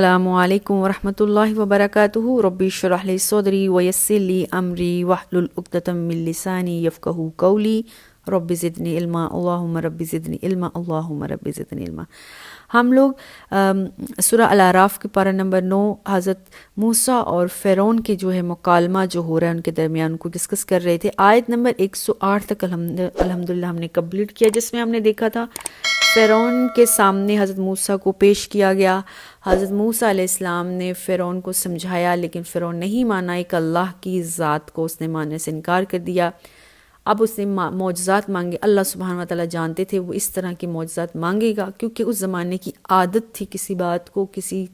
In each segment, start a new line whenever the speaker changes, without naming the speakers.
السلام علیکم ورحمۃ اللہ وبرکاتہ رب اشرح لی صدری ویسر لی امری واحلل عقدۃ من لسانی یفقہوا قولی رب زدنی علما اللہم رب زدنی علما اللہم رب زدنی علما۔ ہم لوگ سورہ الاعراف کے پارہ نمبر 9 حضرت موسیٰ اور فرعون کے جو ہے مکالمہ جو ہو رہا ہے ان کے درمیان کو ڈسکس کر رہے تھے۔ آیت نمبر 108 تک الحمدللہ ہم نے کمپلیٹ کیا، جس میں ہم نے دیکھا تھا فرعون کے سامنے حضرت موسیٰ کو پیش کیا گیا۔ حضرت موسیٰ علیہ السلام نے فرعون کو سمجھایا، لیکن فرعون نہیں مانا، ایک اللہ کی ذات کو اس نے ماننے سے انکار کر دیا۔ اب اس نے معجزات مانگے۔ اللہ سبحانہ و تعالیٰ جانتے تھے وہ اس طرح کے معجزات مانگے گا، کیونکہ اس زمانے کی عادت تھی کسی بات کو، کسی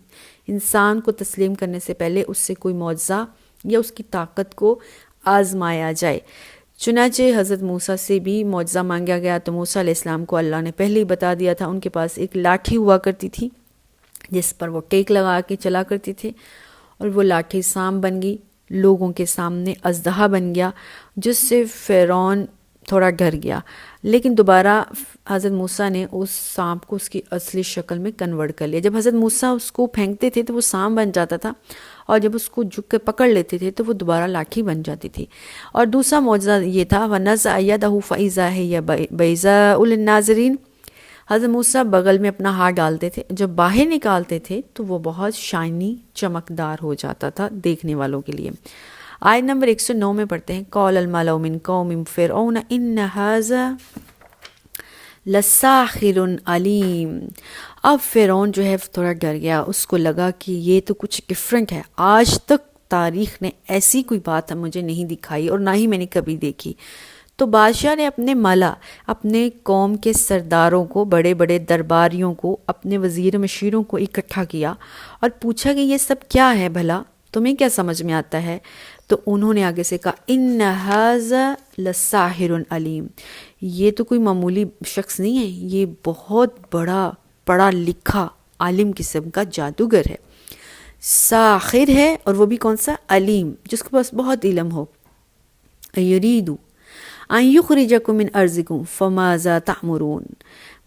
انسان کو تسلیم کرنے سے پہلے اس سے کوئی معجزہ یا اس کی طاقت کو آزمایا جائے۔ چنانچہ حضرت موسیٰ سے بھی معجزہ مانگا گیا، تو موسیٰ علیہ السلام کو اللہ نے پہلے ہی بتا دیا تھا۔ ان کے پاس ایک لاٹھی ہوا کرتی تھی جس پر وہ ٹیک لگا کے چلا کرتی تھے، اور وہ لاٹھی سام بن گئی، لوگوں کے سامنے اژدہا بن گیا، جس سے فرعون تھوڑا ڈر گیا۔ لیکن دوبارہ حضرت موسیٰ نے اس سانپ کو اس کی اصلی شکل میں کنورٹ کر لیا۔ جب حضرت موسیٰ اس کو پھینکتے تھے تو وہ سانپ بن جاتا تھا، اور جب اس کو جھک کے پکڑ لیتے تھے تو وہ دوبارہ لاٹھی بن جاتی تھی۔ اور دوسرا معجزہ یہ تھا وَنَزَعَ يَدَهُ فَإِذَا هِيَ بَيْضَاءُ لِلنَّاظِرِينَ۔ حضرت موسیٰ بغل میں اپنا ہاتھ ڈالتے تھے، جب باہر نکالتے تھے تو وہ بہت شائنی چمکدار ہو جاتا تھا دیکھنے والوں کے لیے۔ آیت نمبر 109 میں پڑھتے ہیں قَالَ الْمَلَأُ مِن قَوْمِ فِرْعَوْنَ إِنَّ هَٰذَا لَسَاحِرٌ عَلِيمٌ۔ اب فرعون جو ہے تھوڑا ڈر گیا، اس کو لگا کہ یہ تو کچھ ڈفرینٹ ہے، آج تک تاریخ نے ایسی کوئی بات مجھے نہیں دکھائی اور نہ ہی میں نے کبھی دیکھی۔ تو بادشاہ نے اپنے ملا، اپنے قوم کے سرداروں کو، بڑے بڑے درباریوں کو، اپنے وزیر مشیروں کو اکٹھا کیا اور پوچھا کہ یہ سب کیا ہے بھلا، تمہیں کیا سمجھ میں آتا ہے؟ تو انہوں نے آگے سے کہا ان ھذا لساحر علیم، یہ تو کوئی معمولی شخص نہیں ہے، یہ بہت بڑا پڑھا لکھا عالم قسم کا جادوگر ہے، ساحر ہے، اور وہ بھی کون سا؟ علیم، جس کے پاس بہت علم ہو۔ یریدو ان یخرجکم من ارضکم فماذا تأمرون۔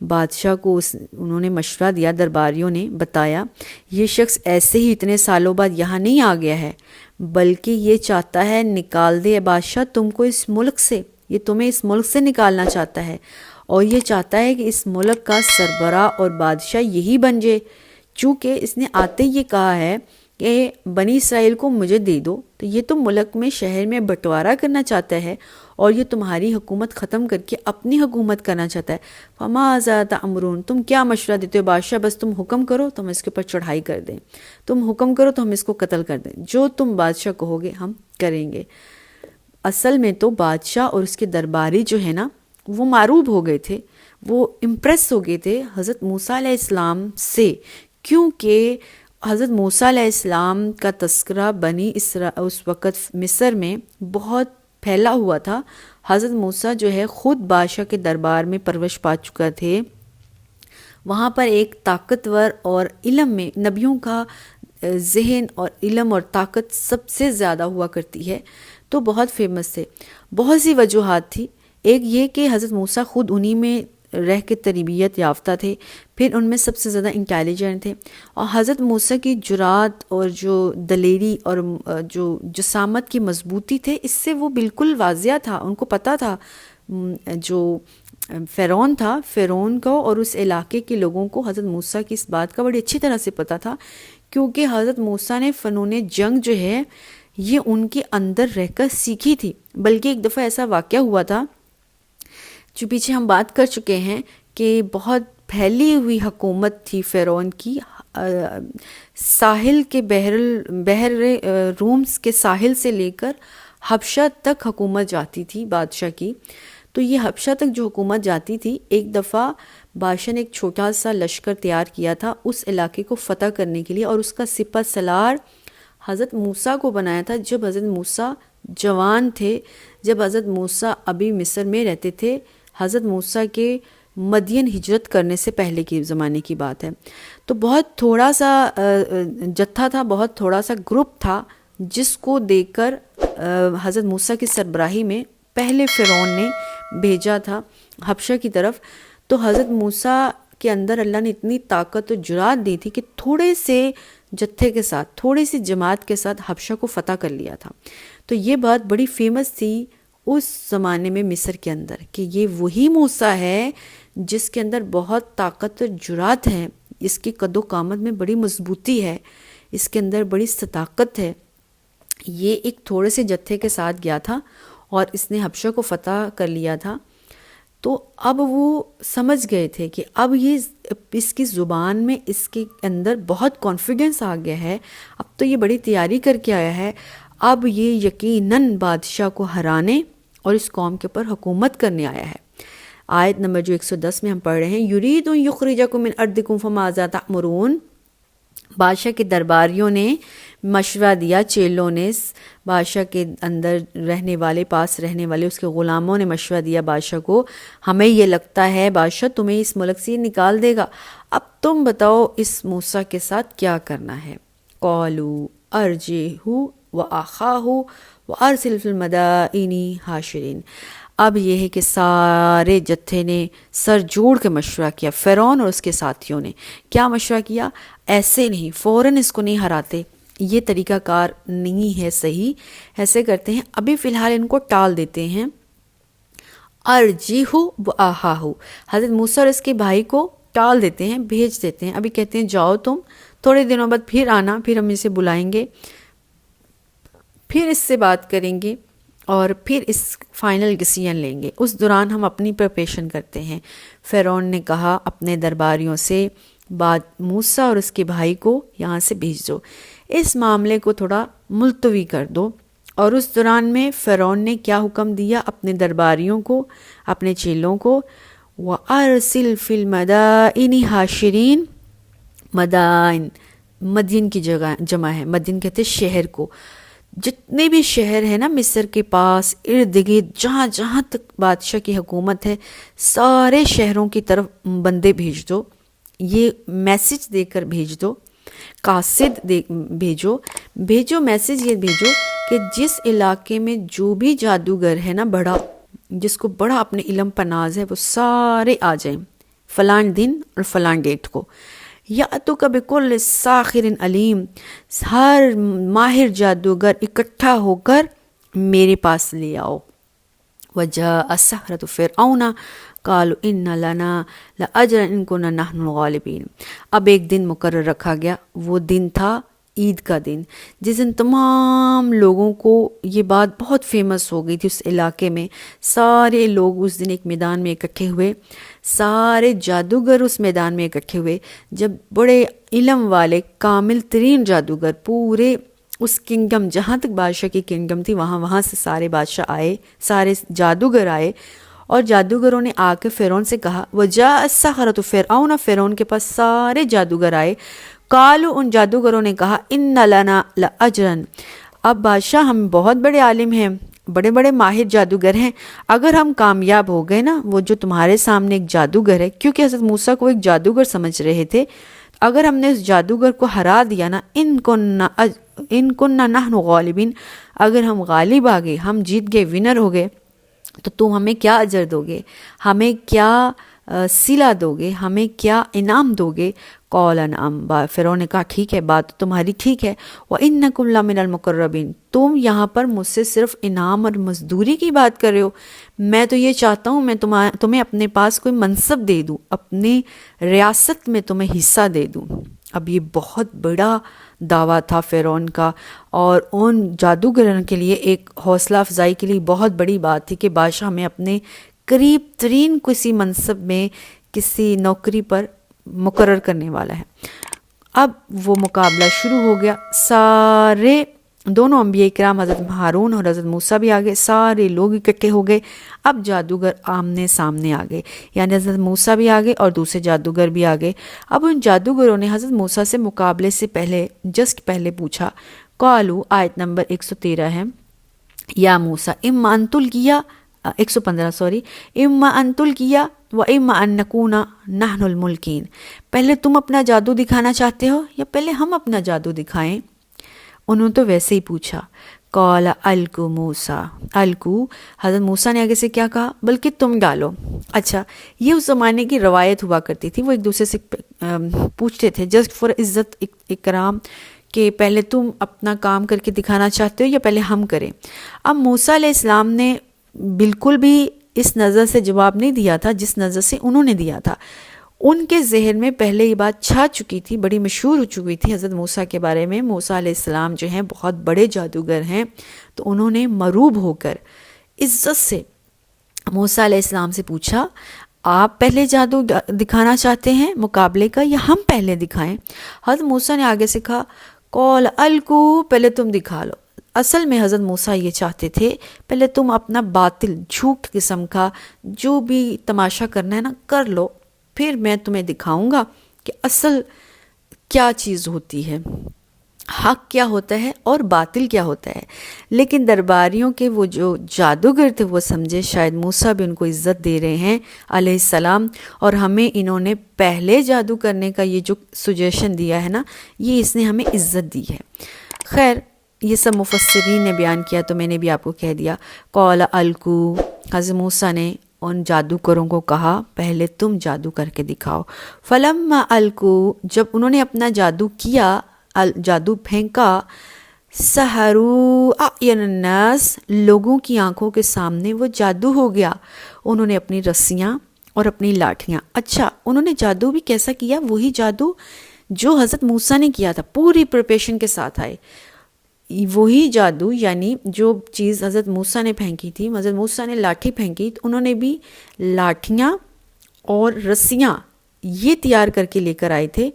بادشاہ کو انہوں نے مشورہ دیا، درباریوں نے بتایا یہ شخص ایسے ہی اتنے سالوں بعد یہاں نہیں آ گیا ہے، بلکہ یہ چاہتا ہے نکال دے بادشاہ تم کو اس ملک سے، یہ تمہیں اس ملک سے نکالنا چاہتا ہے، اور یہ چاہتا ہے کہ اس ملک کا سربراہ اور بادشاہ یہی بن جائے، چونکہ اس نے آتے یہ کہا ہے کہ بنی اسرائیل کو مجھے دے دو، تو یہ تو ملک میں، شہر میں بٹوارا کرنا چاہتا ہے، اور یہ تمہاری حکومت ختم کر کے اپنی حکومت کرنا چاہتا ہے۔ فماذا تأمرون، تم کیا مشورہ دیتے ہو بادشاہ؟ بس تم حکم کرو تو ہم اس کے اوپر چڑھائی کر دیں، تم حکم کرو تو ہم اس کو قتل کر دیں، جو تم بادشاہ کہو گے ہم کریں گے۔ اصل میں تو بادشاہ اور اس کے درباری جو ہے نا، وہ معروب ہو گئے تھے، وہ امپریس ہو گئے تھے حضرت موسیٰ علیہ السلام سے، کیونکہ حضرت موسیٰ علیہ السلام کا تذکرہ اس وقت مصر میں بہت پھیلا ہوا تھا۔ حضرت موسیٰ جو ہے خود بادشاہ کے دربار میں پرورش پا چکا تھے، وہاں پر ایک طاقتور اور علم میں نبیوں کا ذہن اور علم اور طاقت سب سے زیادہ ہوا کرتی ہے، تو بہت فیمس تھے۔ بہت سی وجوہات تھی، ایک یہ کہ حضرت موسیٰ خود انہی میں رہ کے تربیت یافتہ تھے، پھر ان میں سب سے زیادہ انٹیلیجنٹ تھے، اور حضرت موسیٰ کی جرات اور جو دلیری اور جو جسامت کی مضبوطی تھے، اس سے وہ بالکل واضح تھا، ان کو پتہ تھا جو فرعون تھا، فرعون کو اور اس علاقے کے لوگوں کو حضرت موسیٰ کی اس بات کا بڑی اچھی طرح سے پتہ تھا، کیونکہ حضرت موسیٰ نے فنون جنگ جو ہے یہ ان کے اندر رہ کر سیکھی تھی۔ بلکہ ایک دفعہ ایسا واقعہ ہوا تھا، جو پیچھے ہم بات کر چکے ہیں، کہ بہت پھیلی ہوئی حکومت تھی فرعون کی، ساحل کے بحر روم کے ساحل سے لے کر حبشہ تک حکومت جاتی تھی بادشاہ کی۔ تو یہ حبشہ تک جو حکومت جاتی تھی، ایک دفعہ بادشاہ نے ایک چھوٹا سا لشکر تیار کیا تھا اس علاقے کو فتح کرنے کے لیے، اور اس کا سپہ سالار حضرت موسیٰ کو بنایا تھا، جب حضرت موسیٰ جوان تھے، جب حضرت موسیٰ ابھی مصر میں رہتے تھے، حضرت موسیٰ کے مدین ہجرت کرنے سے پہلے کے زمانے کی بات ہے۔ تو بہت تھوڑا سا جتھا تھا، بہت تھوڑا سا گروپ تھا، جس کو دیکھ کر حضرت موسیٰ کی سربراہی میں پہلے فرعون نے بھیجا تھا حبشہ کی طرف۔ تو حضرت موسیٰ کے اندر اللہ نے اتنی طاقت و جرات دی تھی کہ تھوڑے سے جتھے کے ساتھ، تھوڑی سی جماعت کے ساتھ حبشہ کو فتح کر لیا تھا۔ تو یہ بات بڑی فیمس تھی اس زمانے میں مصر کے اندر کہ یہ وہی موسیٰ ہے جس کے اندر بہت طاقت اور جرات ہے، اس کی قد و قامت میں بڑی مضبوطی ہے، اس کے اندر بڑی صداقت ہے۔ یہ ایک تھوڑے سے جتھے کے ساتھ گیا تھا اور اس نے حبشہ کو فتح کر لیا تھا۔ تو اب وہ سمجھ گئے تھے کہ اب یہ اس کی زبان میں اس کے اندر بہت کانفیڈنس آ گیا ہے، اب تو یہ بڑی تیاری کر کے آیا ہے، اب یہ یقیناً بادشاہ کو ہرانے اور اس قوم کے اوپر حکومت کرنے آیا ہے۔ آیت نمبر جو 110 میں ہم پڑھ رہے ہیں، یرید ان یخرجکم من ارضکم فماذا تأمرون۔ بادشاہ کے درباریوں نے مشورہ دیا، چیلوں نے، بادشاہ کے اندر رہنے والے، پاس رہنے والے اس کے غلاموں نے مشورہ دیا بادشاہ کو، ہمیں یہ لگتا ہے بادشاہ تمہیں اس ملک سے نکال دے گا، اب تم بتاؤ اس موسیٰ کے ساتھ کیا کرنا ہے۔ قالوا ارجعہ واخاہ وارسل فی المدائن حاشرین۔ اب یہ ہے کہ سارے جتھے نے سر جوڑ کے مشورہ کیا، فرعون اور اس کے ساتھیوں نے کیا مشورہ کیا، ایسے نہیں فوراً اس کو نہیں ہراتے، یہ طریقہ کار نہیں ہے صحیح، ایسے کرتے ہیں ابھی فی الحال ان کو ٹال دیتے ہیں۔ ارجیہ واخاہ، حضرت موسیٰ اور اس کے بھائی کو ٹال دیتے ہیں، بھیج دیتے ہیں، ابھی کہتے ہیں جاؤ تم، تھوڑے دنوں بعد پھر آنا، پھر ہم اسے بلائیں گے، پھر اس سے بات کریں گے اور پھر اس فائنل ڈیسیژن لیں گے، اس دوران ہم اپنی پریپریشن کرتے ہیں۔ فرعون نے کہا اپنے درباریوں سے بعد موسیٰ اور اس کے بھائی کو یہاں سے بھیج دو، اس معاملے کو تھوڑا ملتوی کر دو۔ اور اس دوران میں فرعون نے کیا حکم دیا اپنے درباریوں کو، اپنے چیلوں کو، وَأَرْسِلْ فِي الْمَدَائِنِ حاشرین۔ مدائن مدین کی جمع ہے، مدین کہتے ہیں شہر کو، جتنے بھی شہر ہیں نا مصر کے پاس ارد گرد جہاں جہاں تک بادشاہ کی حکومت ہے، سارے شہروں کی طرف بندے بھیج دو، یہ میسج دے کر بھیج دو، قاصد بھیجو میسج یہ بھیجو کہ جس علاقے میں جو بھی جادوگر ہے نا بڑا، جس کو بڑا اپنے علم پر ناز ہے، وہ سارے آ جائیں فلان دن اور فلان ڈیٹ کو، یاتوک بکل ساحر علیم، ہر ماہر جادوگر اکٹھا ہو کر میرے پاس لے آؤ۔ وجاء السحرۃ فرعون قالوا ان لنا لاجرا ان كنا نحن الغالبین۔ اب ایک دن مقرر رکھا گیا، وہ دن تھا عید کا دن، جس دن تمام لوگوں کو یہ بات بہت فیمس ہو گئی تھی اس علاقے میں، سارے لوگ اس دن ایک میدان میں اکٹھے ہوئے، سارے جادوگر اس میدان میں اکٹھے ہوئے، جب بڑے علم والے کامل ترین جادوگر پورے اس کنگڈم، جہاں تک بادشاہ کی کنگڈم تھی وہاں سے سارے بادشاہ آئے، سارے جادوگر آئے، اور جادوگروں نے آ کے فرعون سے کہا، وجاء السحرۃ فرعون، فرعون کے پاس سارے جادوگر آئے، قالوا، ان جادوگروں نے کہا، ان لنا لاجرا، اب بادشاہ ہم بہت بڑے عالم ہیں، بڑے بڑے ماہر جادوگر ہیں، اگر ہم کامیاب ہو گئے نا، وہ جو تمہارے سامنے ایک جادوگر ہے، کیونکہ حضرت موسیٰ کو ایک جادوگر سمجھ رہے تھے، اگر ہم نے اس جادوگر کو ہرا دیا نا، ان کننا نحن غالبین، اگر ہم غالب آ گئے، ہم جیت گئے، ونر ہو گئے، تو تم ہمیں کیا اجر دو گے، ہمیں کیا صلہ دو گے، ہمیں کیا انعام دو گے؟ قال نعم، فرعون نے کہا ٹھیک ہے، بات تمہاری ٹھیک ہے، وَإِنَّكُمْ لَمِنَ الْمُقَرَّبِينَ، تم یہاں پر مجھ سے صرف انعام اور مزدوری کی بات کر رہے ہو، میں تو یہ چاہتا ہوں میں تمہیں اپنے پاس کوئی منصب دے دوں، اپنے ریاست میں تمہیں حصہ دے دوں۔ اب یہ بہت بڑا دعویٰ تھا فرعون کا، اور ان جادوگروں کے لیے ایک حوصلہ افزائی کے لیے بہت بڑی بات تھی کہ بادشاہ ہمیں اپنے قریب ترین کسی منصب میں، کسی نوکری پر مقرر کرنے والا ہے۔ اب وہ مقابلہ شروع ہو گیا، سارے دونوں انبیاء کرام، حضرت ہارون اور حضرت موسیٰ بھی آگئے، سارے لوگ اکٹھے ہو گئے، اب جادوگر آمنے سامنے آگئے، یعنی حضرت موسیٰ بھی آگئے اور دوسرے جادوگر بھی آگئے۔ اب ان جادوگروں نے حضرت موسیٰ سے مقابلے سے پہلے، جسٹ پہلے پوچھا، قالوا، آیت نمبر 113 ہے، یا موسیٰ اما ان تلقی، 115 اما ان تلقی و اما ان نکون نحن الملکین، پہلے تم اپنا جادو دکھانا چاہتے ہو یا پہلے ہم اپنا جادو دکھائیں؟ انہوں نے تو ویسے ہی پوچھا، قال القوا موسیٰ، القوا، حضرت موسیٰ نے آگے سے کیا کہا؟ بلکہ تم ڈالو۔ اچھا، یہ اس زمانے کی روایت ہوا کرتی تھی، وہ ایک دوسرے سے پوچھتے تھے جسٹ فار عزت اکرام کہ پہلے تم اپنا کام کر کے دکھانا چاہتے ہو یا پہلے ہم کریں۔ اب موسیٰ علیہ السلام نے بالکل بھی اس نظر سے جواب نہیں دیا تھا جس نظر سے انہوں نے دیا تھا۔ ان کے ذہن میں پہلے یہ بات چھا چکی تھی، بڑی مشہور ہو چکی تھی حضرت موسیٰ کے بارے میں، موسیٰ علیہ السلام جو ہیں بہت بڑے جادوگر ہیں۔ تو انہوں نے مروب ہو کر عزت سے موسیٰ علیہ السلام سے پوچھا، آپ پہلے جادو دکھانا چاہتے ہیں مقابلے کا یا ہم پہلے دکھائیں؟ حضرت موسیٰ نے آگے سے کہا قول القوا، پہلے تم دکھا لو۔ اصل میں حضرت موسیٰ یہ چاہتے تھے پہلے تم اپنا باطل جھوٹ قسم کا جو بھی تماشا کرنا ہے نا کر لو، پھر میں تمہیں دکھاؤں گا کہ اصل کیا چیز ہوتی ہے، حق کیا ہوتا ہے اور باطل کیا ہوتا ہے۔ لیکن درباریوں کے وہ جو جادوگر تھے وہ سمجھے شاید موسیٰ بھی ان کو عزت دے رہے ہیں علیہ السلام، اور ہمیں انہوں نے پہلے جادو کرنے کا یہ جو سجیشن دیا ہے نا، یہ اس نے ہمیں عزت دی ہے۔ خیر، یہ سب مفسرین نے بیان کیا تو میں نے بھی آپ کو کہہ دیا۔ قول القوا، حضرت موسیٰ نے ان جادوگروں کو کہا پہلے تم جادو کر کے دکھاؤ۔ فلما القوا، جب انہوں نے اپنا جادو کیا، جادو پھینکا، سحروا اعین الناس، لوگوں کی آنکھوں کے سامنے وہ جادو ہو گیا۔ انہوں نے اپنی رسیاں اور اپنی لاٹھیاں، اچھا انہوں نے جادو بھی کیسا کیا؟ وہی جادو جو حضرت موسیٰ نے کیا تھا، پوری پریپریشن کے ساتھ آئے، وہی جادو، یعنی جو چیز حضرت موسیٰ نے پھینکی تھی، حضرت موسیٰ نے لاٹھی پھینکی تو انہوں نے بھی لاٹھیاں اور رسیاں یہ تیار کر کے لے کر آئے تھے،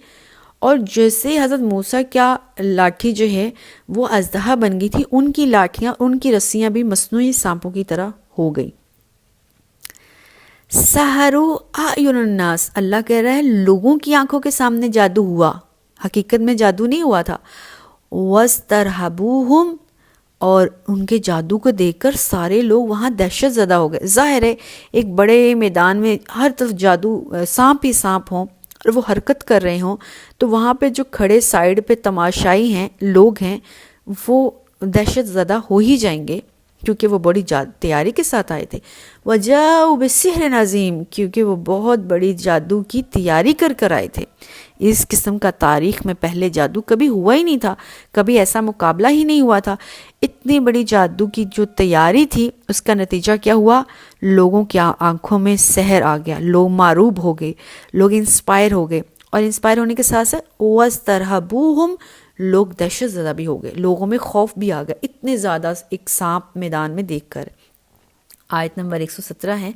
اور جیسے حضرت موسیٰ کیا لاٹھی جو ہے وہ اژدہا بن گئی تھی، ان کی لاٹھیاں، ان کی رسیاں بھی مصنوعی سانپوں کی طرح ہو گئی۔ سحروا اعین الناس، اللہ کہہ رہا ہے لوگوں کی آنکھوں کے سامنے جادو ہوا، حقیقت میں جادو نہیں ہوا تھا۔ وَاسْتَرْهَبُوهُمْ، اور ان کے جادو کو دیکھ کر سارے لوگ وہاں دہشت زدہ ہو گئے۔ ظاہر ہے ایک بڑے میدان میں ہر طرف جادو، سانپ ہی سانپ ہوں اور وہ حرکت کر رہے ہوں، تو وہاں پہ جو کھڑے سائیڈ پہ تماشائی ہیں، لوگ ہیں، وہ دہشت زدہ ہو ہی جائیں گے کیونکہ وہ بڑی تیاری کے ساتھ آئے تھے۔ وَجَاءُوا بِسِحْرٍ عَظِيمٍ، کیونکہ وہ بہت بڑی جادو کی تیاری کر کر آئے تھے۔ اس قسم کا تاریخ میں پہلے جادو کبھی ہوا ہی نہیں تھا، کبھی ایسا مقابلہ ہی نہیں ہوا تھا۔ اتنی بڑی جادو کی جو تیاری تھی اس کا نتیجہ کیا ہوا؟ لوگوں کی آنکھوں میں سحر آ گیا، لوگ معروب ہو گئے، لوگ انسپائر ہو گئے، اور انسپائر ہونے کے ساتھ ساتھ وَاسْتَرْهَبُوهُمْ، لوگ دہشت زدہ بھی ہو گئے، لوگوں میں خوف بھی آ گیا اتنے زیادہ ایک سانپ میدان میں دیکھ کر۔ آیت نمبر 117 ہے،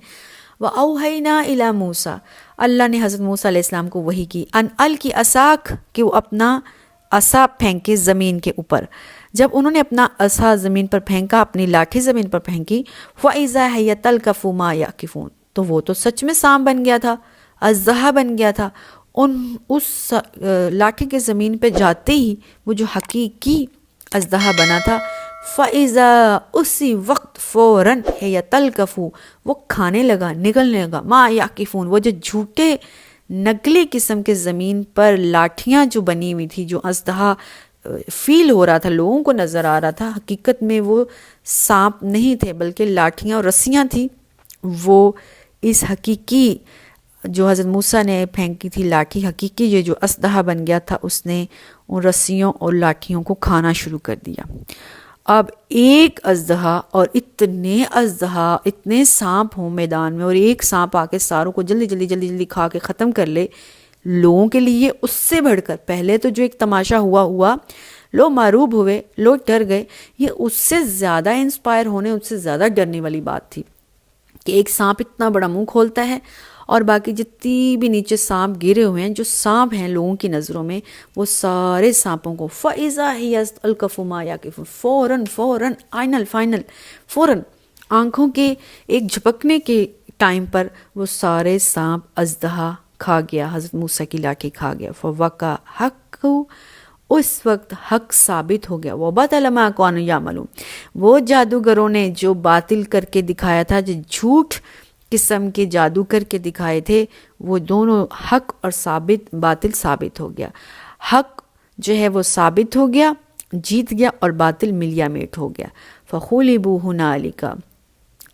وَأَوْحَيْنَا إِلَى مُوسَىٰ، اللہ نے حضرت موسیٰ علیہ السلام کو وحی کی، ان القی عصاک، کہ وہ اپنا عصا پھینکے زمین کے اوپر۔ جب انہوں نے اپنا عصا زمین پر پھینکا، اپنی لاٹھی زمین پر پھینکی، فَإِذَا هِيَ تَلْقَفُ مَا يَأْفِكُونَ، تو وہ تو سچ میں سانپ بن گیا تھا، اژدہا بن گیا تھا۔ اس لاٹھی کے زمین پہ جاتے ہی وہ جو حقیقی اژدہا بنا تھا، فَإِذَا، اسی وقت فوراً ہے تلقفو، وہ کھانے لگا، نگلنے لگا، ما یعکفون، وہ جو جھوٹے نقلی قسم کے زمین پر لاٹھیاں جو بنی ہوئی تھی، جو اژدہا فیل ہو رہا تھا، لوگوں کو نظر آ رہا تھا، حقیقت میں وہ سانپ نہیں تھے بلکہ لاٹھیاں اور رسیاں تھیں۔ وہ اس حقیقی جو حضرت موسیٰ نے پھینکی تھی لاٹھی، حقیقی یہ جو اژدہا بن گیا تھا، اس نے ان رسیوں اور لاٹھیوں کو کھانا شروع کر دیا۔ اب ایک اژدہا اور اتنے اژدہا، اتنے سانپ ہوں میدان میں، اور ایک سانپ آ کے ساروں کو جلدی جلدی جلدی جلدی کھا کے ختم کر لے، لوگوں کے لیے اس سے بڑھ کر پہلے تو جو ایک تماشا ہوا، لوگ معروب ہوئے، لوگ ڈر گئے، یہ اس سے زیادہ انسپائر ہونے، اس سے زیادہ ڈرنے والی بات تھی کہ ایک سانپ اتنا بڑا منہ کھولتا ہے اور باقی جتنی بھی نیچے سانپ گرے ہوئے ہیں، جو سانپ ہیں لوگوں کی نظروں میں، وہ سارے سانپوں کو فَإِذَا هِيَ تَلْقَفُ مَا يَأْفِكُونَ، فوراً فوراً آنکھوں کے ایک جھپکنے کے ٹائم پر وہ سارے سانپ اژدہا کھا گیا، حضرت موسیٰ کی لاٹھی کھا گیا۔ فَوَقَعَ الْحَقُّ، اس وقت حق ثابت ہو گیا۔ وَبَطَلَ مَا كَانُوا يَعْمَلُونَ، وہ جادوگروں نے جو باطل کر کے دکھایا تھا، جو جھوٹ قسم کے جادو کر کے دکھائے تھے، وہ دونوں حق اور باطل ثابت ہو گیا۔ حق جو ہے وہ ثابت ہو گیا، جیت گیا اور باطل ملیا میٹ ہو گیا. فغلبوا ہنالک،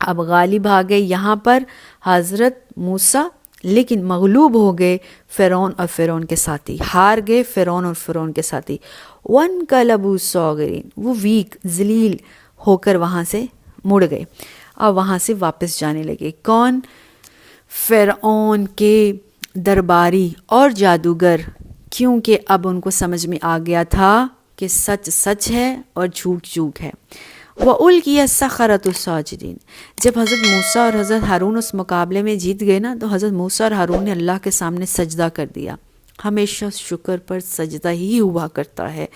اب غالب آ گئے یہاں پر حضرت موسیٰ، لیکن مغلوب ہو گئے فرعون اور فرعون کے ساتھی، ہار گئے فرعون اور فرعون کے ساتھی. وانقلبوا صاغرین، وہ ویک ذلیل ہو کر وہاں سے مڑ گئے اور وہاں سے واپس جانے لگے. کون؟ فرعون کے درباری اور جادوگر، کیونکہ اب ان کو سمجھ میں آ گیا تھا کہ سچ سچ ہے اور جھوٹ جھوٹ ہے. وَأُلْقِيَ السَّحَرَةُ ساجدین، جب حضرت موسیٰ اور حضرت ہارون اس مقابلے میں جیت گئے نا، تو حضرت موسیٰ اور ہارون نے اللہ کے سامنے سجدہ کر دیا. ہمیشہ شکر پر سجدہ ہی ہوا کرتا ہے،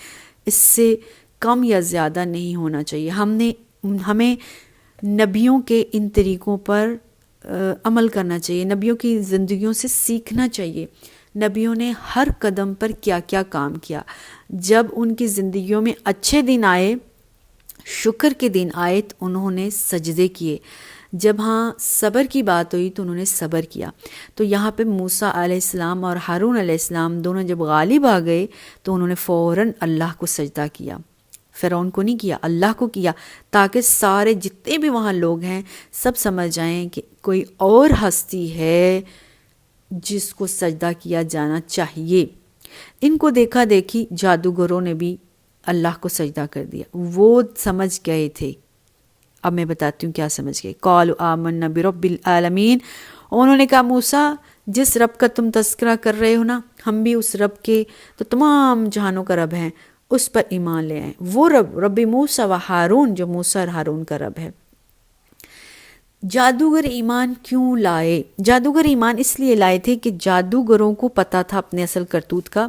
اس سے کم یا زیادہ نہیں ہونا چاہیے. ہمیں نبیوں کے ان طریقوں پر عمل کرنا چاہیے، نبیوں کی زندگیوں سے سیکھنا چاہیے. نبیوں نے ہر قدم پر کیا کیا کام کیا. جب ان کی زندگیوں میں اچھے دن آئے، شکر کے دن آئے، تو انہوں نے سجدے کیے. جب صبر کی بات ہوئی تو انہوں نے صبر کیا. تو یہاں پہ موسیٰ علیہ السلام اور ہارون علیہ السلام دونوں جب غالب آ گئے تو انہوں نے فوراً اللہ کو سجدہ کیا. فرعون کو نہیں کیا، اللہ کو کیا، تاکہ سارے جتنے بھی وہاں لوگ ہیں سب سمجھ جائیں کہ کوئی اور ہستی ہے جس کو سجدہ کیا جانا چاہیے. ان کو دیکھا دیکھی جادوگروں نے بھی اللہ کو سجدہ کر دیا. وہ سمجھ گئے تھے. اب میں بتاتی ہوں کیا سمجھ گئے. قالوا آمنا برب العالمین، انہوں نے کہا موسیٰ جس رب کا تم تذکرہ کر رہے ہو نا، ہم بھی اس رب کے تو تمام جہانوں کا رب ہیں، اس پر ایمان لے آئیں. وہ رب موسیٰ و ہارون، جو موسیٰ اور ہارون کا رب ہے. جادوگر ایمان کیوں لائے؟ جادوگر ایمان اس لیے لائے تھے کہ جادوگروں کو پتہ تھا اپنے اصل کرتوت کا.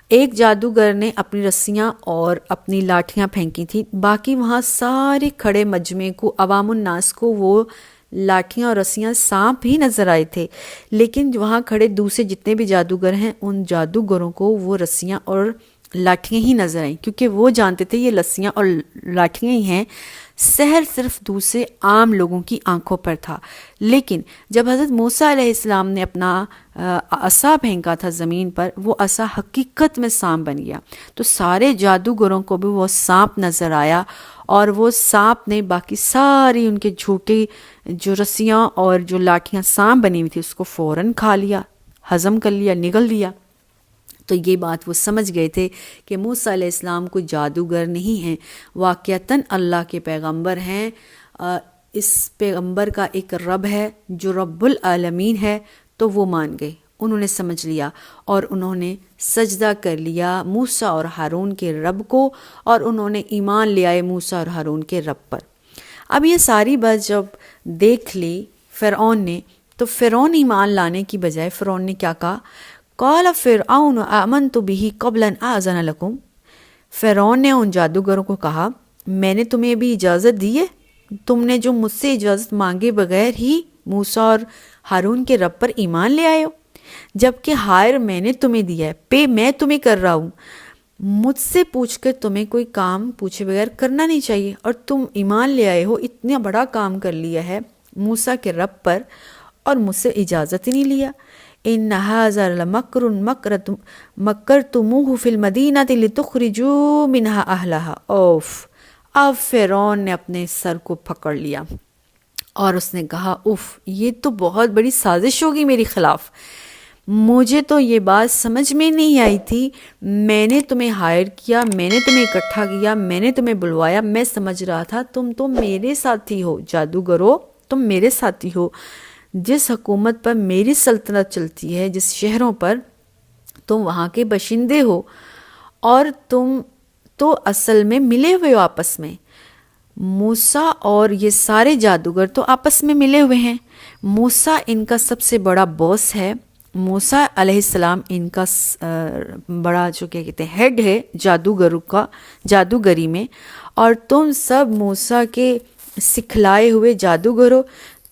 ایک جادوگر نے اپنی رسیاں اور اپنی لاٹھیاں پھینکی تھی، باقی وہاں سارے کھڑے مجمع کو، عوام الناس کو وہ لاٹھیاں اور رسیاں سانپ ہی نظر آئے تھے. لیکن وہاں کھڑے دوسرے جتنے بھی جادوگر ہیں، ان جادوگروں کو وہ رسیاں اور لاٹھیاں ہی نظر آئیں، کیونکہ وہ جانتے تھے یہ رسیاں اور لاٹھیاں ہی ہیں. سحر صرف دوسرے عام لوگوں کی آنکھوں پر تھا. لیکن جب حضرت موسیٰ علیہ السلام نے اپنا عصا پھینکا تھا زمین پر، وہ عصا حقیقت میں سانپ بن گیا. تو سارے جادوگروں کو بھی وہ سانپ نظر آیا، اور وہ سانپ نے باقی ساری ان کے جھوٹے جو رسیاں اور جو لاٹھیاں سانپ بنی ہوئی تھی اس کو فوراً کھا لیا، ہضم کر لیا، نگل لیا. تو یہ بات وہ سمجھ گئے تھے کہ موسیٰ علیہ السلام کوئی جادوگر نہیں ہیں، واقعتاً اللہ کے پیغمبر ہیں. اس پیغمبر کا ایک رب ہے جو رب العالمین ہے. تو وہ مان گئے، انہوں نے سمجھ لیا اور انہوں نے سجدہ کر لیا موسیٰ اور ہارون کے رب کو، اور انہوں نے ایمان لے آئے موسیٰ اور ہارون کے رب پر. اب یہ ساری بات جب دیکھ لی فرعون نے، تو فرعون ایمان لانے کی بجائے فرعون نے کیا کہا؟ قال فرعون آمنت به قبل ان آذن لکم. فرعون نے ان جادوگروں کو کہا میں نے تمہیں بھی اجازت دی ہے، تم نے جو مجھ سے اجازت مانگے بغیر ہی موسیٰ اور ہارون کے رب پر ایمان لے آئے ہو، جبکہ ہائر میں نے تمہیں دیا ہے، پے میں تمہیں کر رہا ہوں. مجھ سے پوچھ کر تمہیں کوئی کام پوچھے بغیر کرنا نہیں چاہیے، اور تم ایمان لے آئے ہو، اتنا بڑا کام کر لیا ہے موسیٰ کے رب پر، اور مجھ سے اجازت ہی نہیں لیا. ان ھذا لمکر مکرتموہ فی المدینہ لتخرجوا منہا اہلہا. اوف! اب فرعون نے اپنے سر کو پکڑ لیا اور اس نے کہا اوف، یہ تو بہت بڑی سازش ہوگی میرے خلاف. مجھے تو یہ بات سمجھ میں نہیں آئی تھی. میں نے تمہیں ہائر کیا، میں نے تمہیں اکٹھا کیا، میں نے تمہیں بلوایا. میں سمجھ رہا تھا تم تو میرے ساتھی ہو، جادوگرو تم میرے ساتھی ہو. جس حکومت پر میری سلطنت چلتی ہے، جس شہروں پر، تم وہاں کے باشندے ہو، اور تم تو اصل میں ملے ہوئے ہو آپس میں. موسیٰ اور یہ سارے جادوگر تو آپس میں ملے ہوئے ہیں. موسیٰ ان کا سب سے بڑا باس ہے، موسیٰ علیہ السلام ان کا بڑا جو کیا کہتے ہیں ہیڈ ہے جادوگروں کا، جادوگری میں. اور تم سب موسیٰ کے سکھلائے ہوئے جادوگر ہو.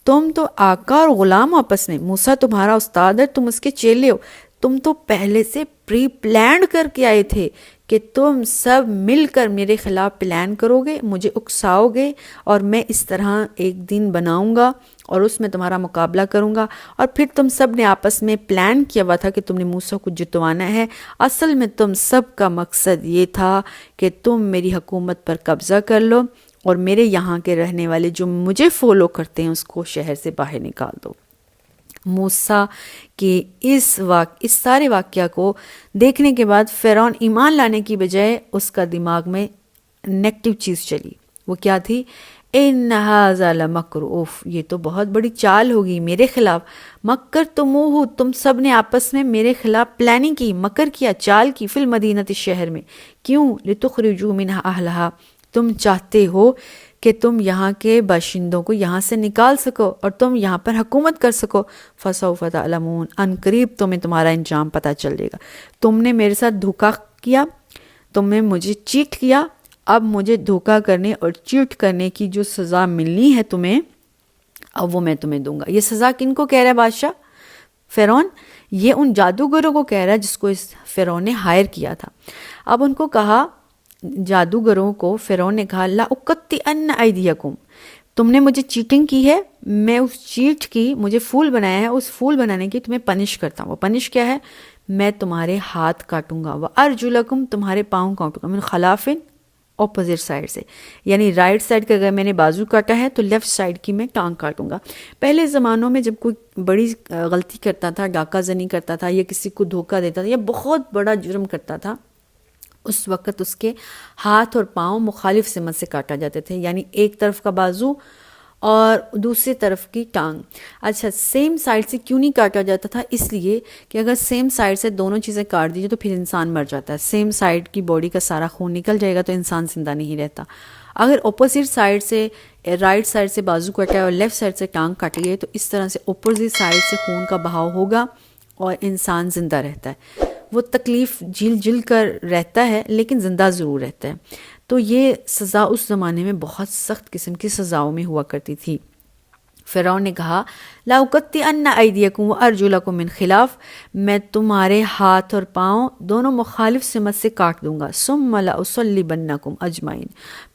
تم تو آقا اور غلام آپس میں. موسیٰ تمہارا استاد ہے، تم اس کے چیلے ہو. تم تو پہلے سے پری پلانڈ کر کے آئے تھے کہ تم سب مل کر میرے خلاف پلان کرو گے، مجھے اکساؤ گے، اور میں اس طرح ایک دن بناؤں گا اور اس میں تمہارا مقابلہ کروں گا، اور پھر تم سب نے آپس میں پلان کیا ہوا تھا کہ تم نے موسیٰ کو جتوانا ہے۔ اصل میں تم سب کا مقصد یہ تھا کہ تم میری حکومت پر قبضہ کر لو اور میرے یہاں کے رہنے والے جو مجھے فالو کرتے ہیں اس کو شہر سے باہر نکال دو۔ موسیٰ کے اس سارے واقعہ کو دیکھنے کے بعد فرعون ایمان لانے کی بجائے اس کا دماغ میں نیگیٹو چیز چلی۔ وہ کیا تھی؟ ان ھذا لمکر، اوف یہ تو بہت بڑی چال ہوگی میرے خلاف۔ مکرتموہ، تم سب نے آپس میں میرے خلاف پلاننگ کی، مکر کیا، چال کی، فی المدینۃ، شہر میں۔ کیوں؟ لتخرجوا منہا اہلہا، تم چاہتے ہو کہ تم یہاں کے باشندوں کو یہاں سے نکال سکو اور تم یہاں پر حکومت کر سکو۔ فسوف تعلمون، ان قریب تمہیں تمہارا انجام پتہ چلے گا۔ تم نے میرے ساتھ دھوکہ کیا، تم نے مجھے چیٹ کیا، اب مجھے دھوکہ کرنے اور چیٹ کرنے کی جو سزا ملنی ہے تمہیں، اب وہ میں تمہیں دوں گا۔ یہ سزا کن کو کہہ رہا ہے بادشاہ؟ فرعون، یہ ان جادوگروں کو کہہ رہا ہے جس کو اس فرعون نے ہائر کیا تھا۔ اب ان کو کہا، جادوگروں کو فرعون نے کہا، لا اقطعن ایدیکم، تم نے مجھے چیٹنگ کی ہے، میں اس چیٹ کی، مجھے فول بنایا ہے، اس فول بنانے کی تمہیں پنش کرتا ہوں۔ وہ پنش کیا ہے؟ میں تمہارے ہاتھ کاٹوں گا، وارجلکم، تمہارے پاؤں کاٹوں گا، من خلاف، اپوزٹ سائڈ سے، یعنی رائٹ سائڈ کا اگر میں نے بازو کاٹا ہے تو لیفٹ سائڈ کی میں ٹانگ کاٹوں گا۔ پہلے زمانوں میں جب کوئی بڑی غلطی کرتا تھا، ڈاکہ زنی کرتا تھا یا کسی کو دھوکہ دیتا تھا یا بہت بڑا جرم کرتا تھا، اس وقت اس کے ہاتھ اور پاؤں مخالف سمت سے کاٹا جاتے تھے، یعنی ایک طرف کا بازو اور دوسری طرف کی ٹانگ۔ اچھا، سیم سائڈ سے کیوں نہیں کاٹا جاتا تھا؟ اس لیے کہ اگر سیم سائڈ سے دونوں چیزیں کاٹ دیجیے تو پھر انسان مر جاتا ہے۔ سیم سائڈ کی باڈی کا سارا خون نکل جائے گا تو انسان زندہ نہیں رہتا۔ اگر اپوزٹ سائڈ سے، رائٹ سائڈ سے بازو کاٹا ہے اور لیفٹ سائڈ سے ٹانگ کاٹی ہے تو اس طرح سے اپوزٹ سائڈ سے خون کا بہاؤ ہوگا اور انسان زندہ رہتا ہے۔ وہ تکلیف جھل کر رہتا ہے لیکن زندہ ضرور رہتا ہے۔ تو یہ سزا اس زمانے میں بہت سخت قسم کی سزاؤں میں ہوا کرتی تھی۔ فرعون نے کہا، لا اقطعن ایدیکم وارجلکم من خلاف، میں تمہارے ہاتھ اور پاؤں دونوں مخالف سمت سے کاٹ دوں گا، ثم لاصلبنکم اجمعین،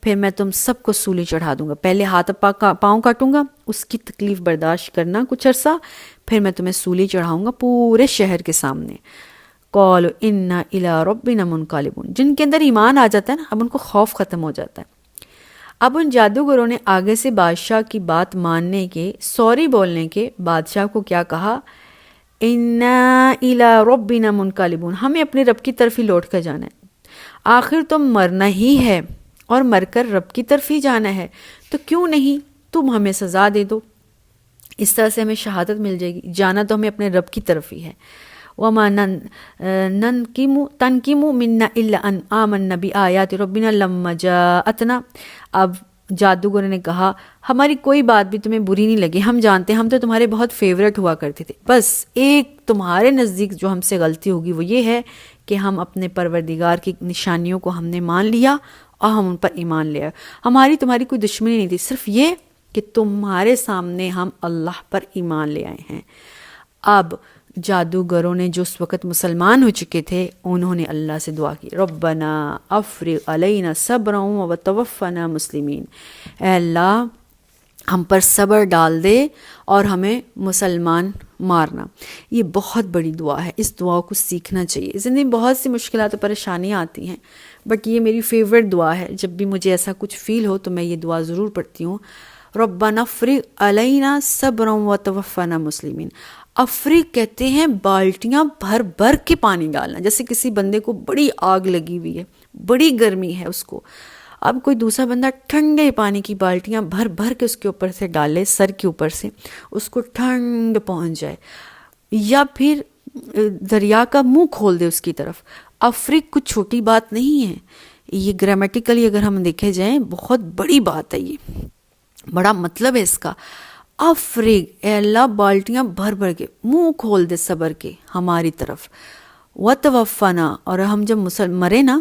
پھر میں تم سب کو سولی چڑھا دوں گا۔ پہلے ہاتھ اور پاؤں کاٹوں گا، اس کی تکلیف برداشت کرنا کچھ عرصہ، پھر میں تمہیں سولی چڑھاؤں گا پورے شہر کے سامنے۔ قالوا انا الی ربنا منقلبون، جن کے اندر ایمان آ جاتا ہے نا، اب ان کو خوف ختم ہو جاتا ہے۔ اب ان جادوگروں نے آگے سے بادشاہ کی بات ماننے کے، سوری بولنے کے، بادشاہ کو کیا کہا؟ انا الی ربنا منقلبون، ہمیں اپنے رب کی طرف ہی لوٹ کر جانا ہے، آخر تو مرنا ہی ہے اور مر کر رب کی طرف ہی جانا ہے، تو کیوں نہیں تم ہمیں سزا دے دو، اس طرح سے ہمیں شہادت مل جائے گی، جانا تو ہمیں اپنے رب کی طرف ہی ہے۔ وما تنقم منا الا ان آمنا بآیات ربنا لما جاءتنا، اب جادوگروں نے کہا، ہماری کوئی بات بھی تمہیں بری نہیں لگی، ہم جانتے ہیں ہم تو تمہارے بہت فیورٹ ہوا کرتے تھے، بس ایک تمہارے نزدیک جو ہم سے غلطی ہوگی وہ یہ ہے کہ ہم اپنے پروردگار کی نشانیوں کو ہم نے مان لیا اور ہم ان پر ایمان لے آئے۔ ہماری تمہاری کوئی دشمنی نہیں تھی، صرف یہ کہ تمہارے سامنے ہم اللہ پر ایمان لے آئے ہیں۔ اب جادوگروں نے جو اس وقت مسلمان ہو چکے تھے انہوں نے اللہ سے دعا کی، ربنا افرغ علینا صبرا وتوفنا مسلمین، اے اللہ ہم پر صبر ڈال دے اور ہمیں مسلمان مارنا۔ یہ بہت بڑی دعا ہے، اس دعا کو سیکھنا چاہیے۔ زندگی میں بہت سی مشکلات و پریشانیاں آتی ہیں، بٹ یہ میری فیورٹ دعا ہے۔ جب بھی مجھے ایسا کچھ فیل ہو تو میں یہ دعا ضرور پڑھتی ہوں، ربنا افرغ علینا صبرا وتوفنا مسلمین۔ افریق کہتے ہیں بالٹیاں بھر بھر کے پانی ڈالنا، جیسے کسی بندے کو بڑی آگ لگی ہوئی ہے، بڑی گرمی ہے اس کو، اب کوئی دوسرا بندہ ٹھنڈے پانی کی بالٹیاں بھر بھر کے اس کے اوپر سے ڈالے، سر کے اوپر سے اس کو ٹھنڈ پہنچ جائے، یا پھر دریا کا منہ کھول دے اس کی طرف۔ افریق کچھ چھوٹی بات نہیں ہے، یہ گرامیٹیکلی اگر ہم دیکھے جائیں بہت بڑی بات ہے، یہ بڑا مطلب ہے اس کا۔ افریق، اے اللہ بالٹیاں بھر بھر کے منہ کھول دے صبر کے ہماری طرف، وتوفنا، اور ہم جب مرے نا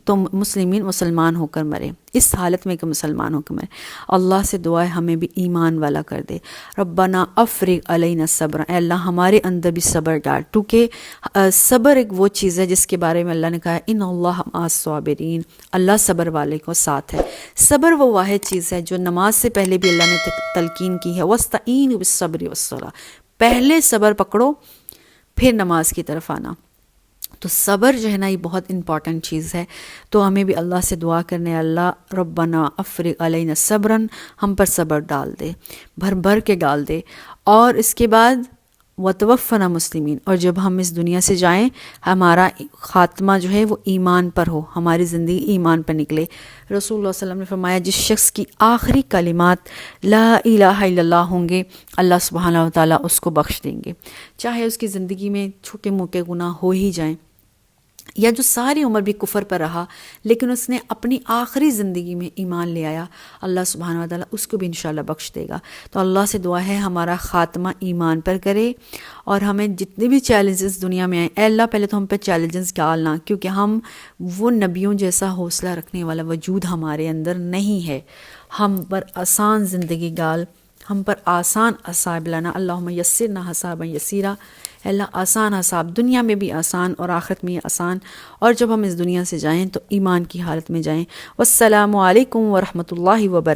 تو مسلمان ہو کر مرے، اس حالت میں کہ مسلمان ہو کر مرے۔ اللہ سے دعا ہے ہمیں بھی ایمان والا کر دے۔ ربنا افرغ علینا صبر، اے اللہ ہمارے اندر بھی صبر ڈال، کیونکہ صبر ایک وہ چیز ہے جس کے بارے میں اللہ نے کہا ہے ان اللہ مع الصابرین، اللہ صبر والے کو ساتھ ہے۔ صبر وہ واحد چیز ہے جو نماز سے پہلے بھی اللہ نے تلقین کی ہے، وَاسْتَعِینُوا بِالصَّبْرِ وَالصَّلَاةِ، پہلے صبر پکڑو پھر نماز کی طرف آنا۔ تو صبر جو ہے نا یہ بہت امپورٹنٹ چیز ہے، تو ہمیں بھی اللہ سے دعا کرنے، اللہ ربنا افرغ علینا صبرن، ہم پر صبر ڈال دے، بھر بھر کے ڈال دے، اور اس کے بعد وتوفنا مسلمین، اور جب ہم اس دنیا سے جائیں ہمارا خاتمہ جو ہے وہ ایمان پر ہو، ہماری زندگی ایمان پر نکلے۔ رسول اللہ صلی اللہ علیہ وسلم نے فرمایا جس شخص کی آخری کلمات لا الہ الا اللہ ہوں گے اللہ سبحانہ و تعالیٰ اس کو بخش دیں گے، چاہے اس کی زندگی میں چھوٹے موٹے گناہ ہو ہی جائیں، یا جو ساری عمر بھی کفر پر رہا لیکن اس نے اپنی آخری زندگی میں ایمان لے آیا، اللہ سبحانہ و تعالیٰ اس کو بھی انشاءاللہ بخش دے گا۔ تو اللہ سے دعا ہے ہمارا خاتمہ ایمان پر کرے، اور ہمیں جتنے بھی چیلنجز دنیا میں آئیں، اے اللہ پہلے تو ہم پہ چیلنجز ڈالنا، کیونکہ ہم وہ نبیوں جیسا حوصلہ رکھنے والا وجود ہمارے اندر نہیں ہے۔ ہم پر آسان زندگی ڈال، ہم پر آسان حساب لانا، اللہم یسرنا حسابا یسیرا، اے اللہ آسان حساب، دنیا میں بھی آسان اور آخرت میں آسان، اور جب ہم اس دنیا سے جائیں تو ایمان کی حالت میں جائیں۔ والسلام علیکم ورحمۃ اللہ وبرکاتہ۔